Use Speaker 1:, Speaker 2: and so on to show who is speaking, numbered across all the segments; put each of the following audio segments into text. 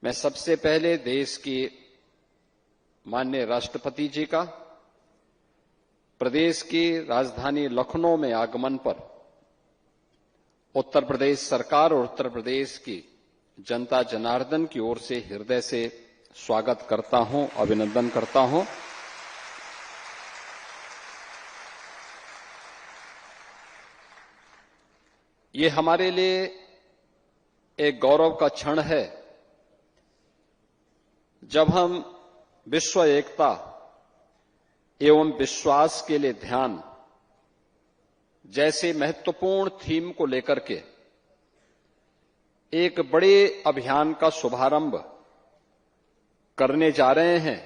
Speaker 1: मैं सबसे पहले देश की माननीय राष्ट्रपति जी का प्रदेश की राजधानी लखनऊ में आगमन पर उत्तर प्रदेश सरकार और उत्तर प्रदेश की जनता जनार्दन की ओर से हृदय से स्वागत करता हूं, अभिनंदन करता हूं। ये हमारे लिए एक गौरव का क्षण है जब हम विश्व एकता एवं विश्वास के लिए ध्यान जैसे महत्वपूर्ण थीम को लेकर के एक बड़े अभियान का शुभारंभ करने जा रहे हैं।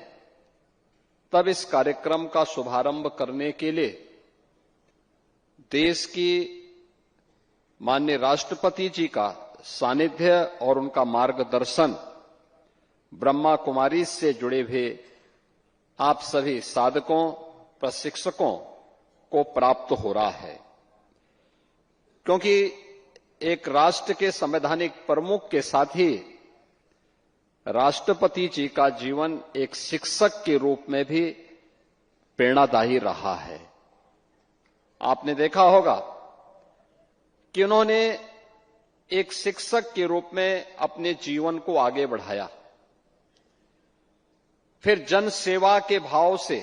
Speaker 1: तब इस कार्यक्रम का शुभारंभ करने के लिए देश की माननीय राष्ट्रपति जी का सानिध्य और उनका मार्गदर्शन ब्रह्मा कुमारी से जुड़े हुए आप सभी साधकों, प्रशिक्षकों को प्राप्त हो रहा है, क्योंकि एक राष्ट्र के संवैधानिक प्रमुख के साथ ही राष्ट्रपति जी का जीवन एक शिक्षक के रूप में भी प्रेरणादायी रहा है। आपने देखा होगा कि उन्होंने एक शिक्षक के रूप में अपने जीवन को आगे बढ़ाया, फिर जन सेवा के भाव से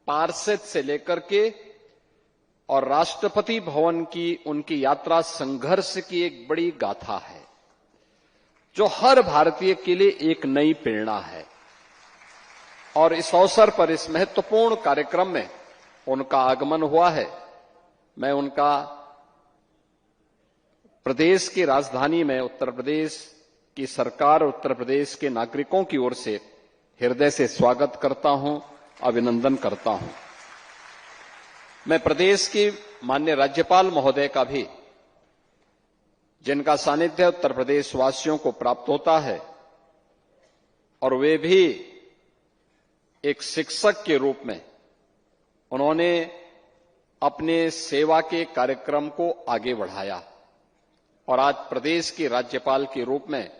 Speaker 1: पार्षद से लेकर के और राष्ट्रपति भवन की उनकी यात्रा संघर्ष की एक बड़ी गाथा है, जो हर भारतीय के लिए एक नई प्रेरणा है। और इस अवसर पर इस महत्वपूर्ण कार्यक्रम में उनका आगमन हुआ है। मैं उनका प्रदेश की राजधानी में उत्तर प्रदेश की सरकार, उत्तर प्रदेश के नागरिकों की ओर से हृदय से स्वागत करता हूं, अभिनंदन करता हूं। मैं प्रदेश की माननीय राज्यपाल महोदय का भी, जिनका सानिध्य उत्तर प्रदेश वासियों को प्राप्त होता है और वे भी एक शिक्षक के रूप में उन्होंने अपने सेवा के कार्यक्रम को आगे बढ़ाया और आज प्रदेश के राज्यपाल के रूप में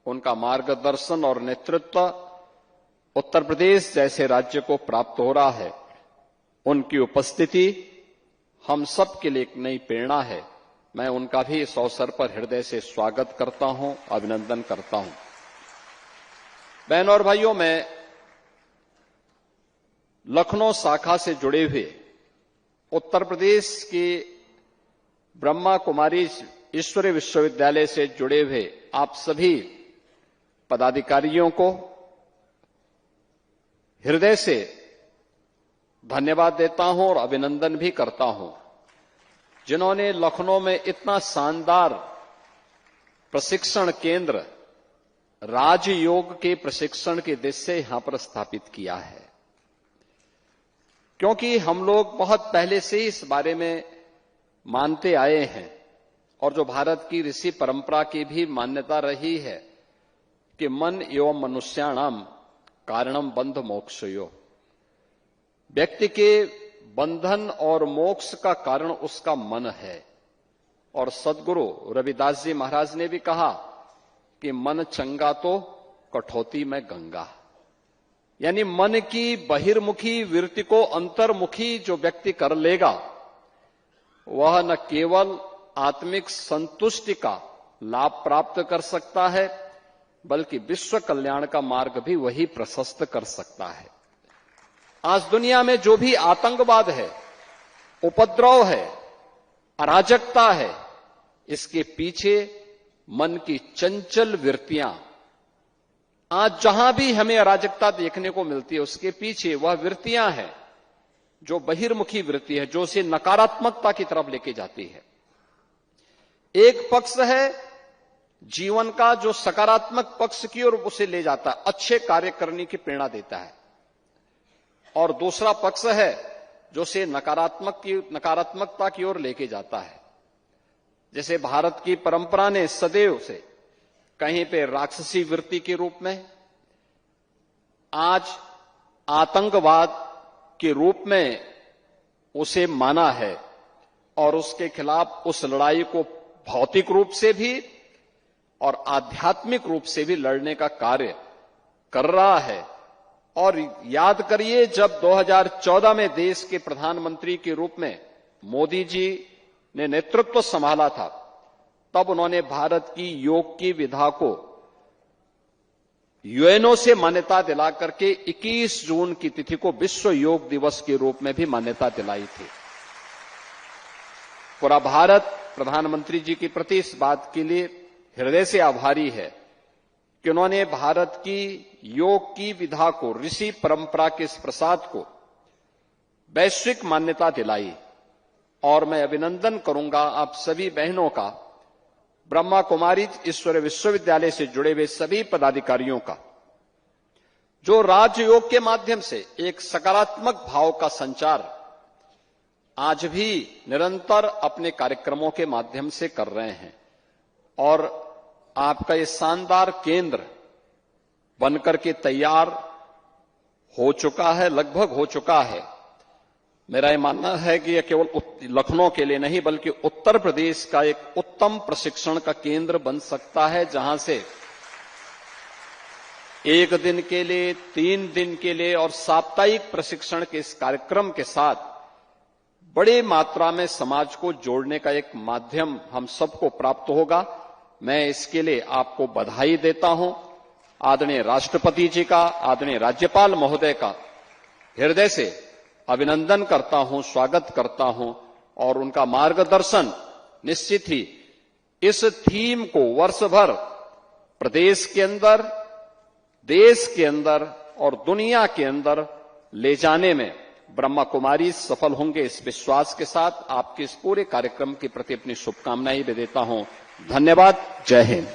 Speaker 1: उनका मार्गदर्शन और नेतृत्व उत्तर प्रदेश जैसे राज्य को प्राप्त हो रहा है। उनकी उपस्थिति हम सब के लिए एक नई प्रेरणा है। मैं उनका भी इस अवसर पर हृदय से स्वागत करता हूं, अभिनंदन करता हूं। बहनों और भाइयों, मैं लखनऊ शाखा से जुड़े हुए उत्तर प्रदेश के ब्रह्मा कुमारी ईश्वरीय विश्वविद्यालय से जुड़े हुए आप सभी पदाधिकारियों को हृदय से धन्यवाद देता हूं और अभिनंदन भी करता हूं, जिन्होंने लखनऊ में इतना शानदार प्रशिक्षण केंद्र राजयोग के प्रशिक्षण के दृश्य यहां पर स्थापित किया है। क्योंकि हम लोग बहुत पहले से ही इस बारे में मानते आए हैं और जो भारत की ऋषि परंपरा की भी मान्यता रही है कि मन एवं मनुष्याणाम कारणम बंध मोक्षयो, व्यक्ति के बंधन और मोक्ष का कारण उसका मन है। और सदगुरु रविदास जी महाराज ने भी कहा कि मन चंगा तो कठौती में गंगा, यानी मन की बहिर्मुखी वृत्ति को अंतर्मुखी जो व्यक्ति कर लेगा वह न केवल आत्मिक संतुष्टि का लाभ प्राप्त कर सकता है, बल्कि विश्व कल्याण का मार्ग भी वही प्रशस्त कर सकता है। आज दुनिया में जो भी आतंकवाद है, उपद्रव है, अराजकता है, इसके पीछे मन की चंचल वृत्तियां, आज जहां भी हमें अराजकता देखने को मिलती है उसके पीछे वह वृत्तियां हैं जो बहिर्मुखी वृत्ति है, जो उसे नकारात्मकता की तरफ लेके जाती है। एक पक्ष है जीवन का जो सकारात्मक पक्ष की ओर उसे ले जाता है, अच्छे कार्य करने की प्रेरणा देता है, और दूसरा पक्ष है जो उसे नकारात्मकता की ओर लेके जाता है। जैसे भारत की परंपरा ने सदैव से कहीं पे राक्षसी वृत्ति के रूप में, आज आतंकवाद के रूप में उसे माना है और उसके खिलाफ उस लड़ाई को भौतिक रूप से भी और आध्यात्मिक रूप से भी लड़ने का कार्य कर रहा है। और याद करिए, जब 2014 में देश के प्रधानमंत्री के रूप में मोदी जी ने नेतृत्व संभाला था, तब उन्होंने भारत की योग की विधा को यूएनओ से मान्यता दिला करके 21 जून की तिथि को विश्व योग दिवस के रूप में भी मान्यता दिलाई थी। पूरा भारत प्रधानमंत्री जी के प्रति इस बात के लिए हृदय से आभारी है कि उन्होंने भारत की योग की विधा को, ऋषि परंपरा के इस प्रसाद को वैश्विक मान्यता दिलाई। और मैं अभिनंदन करूंगा आप सभी बहनों का, ब्रह्मा कुमारी ईश्वरीय विश्वविद्यालय से जुड़े हुए सभी पदाधिकारियों का, जो राजयोग के माध्यम से एक सकारात्मक भाव का संचार आज भी निरंतर अपने कार्यक्रमों के माध्यम से कर रहे हैं। और आपका ये शानदार केंद्र बनकर के तैयार हो चुका है, लगभग हो चुका है। मेरा ये मानना है कि यह केवल लखनऊ के लिए नहीं बल्कि उत्तर प्रदेश का एक उत्तम प्रशिक्षण का केंद्र बन सकता है, जहां से 1 दिन के लिए, 3 दिन के लिए और साप्ताहिक प्रशिक्षण के इस कार्यक्रम के साथ बड़ी मात्रा में समाज को जोड़ने का एक माध्यम हम सबको प्राप्त होगा। मैं इसके लिए आपको बधाई देता हूं। आदरणीय राष्ट्रपति जी का, आदरणीय राज्यपाल महोदय का हृदय से अभिनंदन करता हूं, स्वागत करता हूं। और उनका मार्गदर्शन निश्चित ही इस थीम को वर्षभर प्रदेश के अंदर, देश के अंदर और दुनिया के अंदर ले जाने में ब्रह्मा कुमारी सफल होंगे, इस विश्वास के साथ आपके इस पूरे कार्यक्रम के प्रति अपनी शुभकामनाएं भी देता हूं। धन्यवाद। जय हिंद।